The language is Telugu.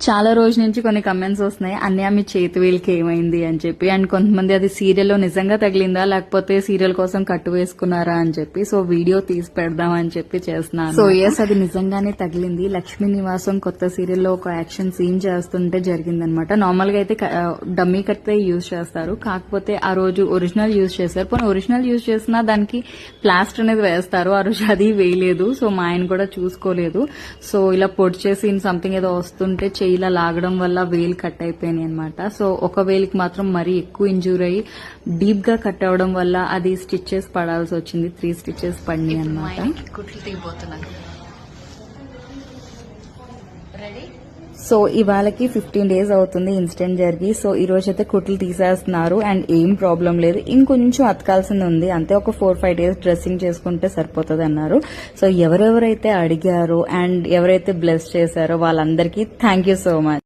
చాలా రోజుల నుంచి కొన్ని కమెంట్స్ వస్తున్నాయి, అన్నయ్య మీ చేతి వేలికి ఏమైంది అని చెప్పి. అండ్ కొంతమంది అది సీరియల్లో నిజంగా తగిలిందా లేకపోతే సీరియల్ కోసం కట్టు వేసుకున్నారా అని చెప్పి. సో వీడియో తీసి పెడదాం అని చెప్పి చేస్తున్నాను. సో ఎస్, అది నిజంగానే తగిలింది. లక్ష్మీ నివాసం కొత్త సీరియల్లో ఒక యాక్షన్ సీన్ చేస్తుంటే జరిగిందనమాట. నార్మల్ గా అయితే డమ్మీ కట్టే యూజ్ చేస్తారు, కాకపోతే ఆ రోజు ఒరిజినల్ యూజ్ చేశారు. పోనీ ఒరిజినల్ యూజ్ చేసినా దానికి ప్లాస్టర్ అనేది వేస్తారు, ఆ రోజు అది వేయలేదు. సో మా ఆయన కూడా చూసుకోలేదు. సో ఇలా పొడి చేసి సంథింగ్ ఏదో వస్తుంటే ఇలా లాగడం వల్ల వేలు కట్ అయిపోయినాయి అనమాట. సో ఒక వేలికి మాత్రం మరీ ఎక్కువ ఇంజూర్ అయ్యి డీప్ గా కట్ అవడం వల్ల అది స్టిచెస్ పడాల్సి వచ్చింది. 3 స్టిచెస్ పడినాయి అనమాట. సో ఇవాళకి 15 days అవుతుంది ఇన్సిడెంట్ జరిగి. సో ఈ రోజు అయితే కుట్లు తీసేస్తున్నారు అండ్ ఏం ప్రాబ్లం లేదు, ఇంకొంచెం అతకాల్సింది ఉంది అంతే. ఒక 4-5 days డ్రెస్సింగ్ చేసుకుంటే సరిపోతుంది అన్నారు. సో ఎవరెవరైతే అడిగారో అండ్ ఎవరైతే బ్లెస్ చేశారో వాళ్ళందరికీ థ్యాంక్ యూ సో మచ్.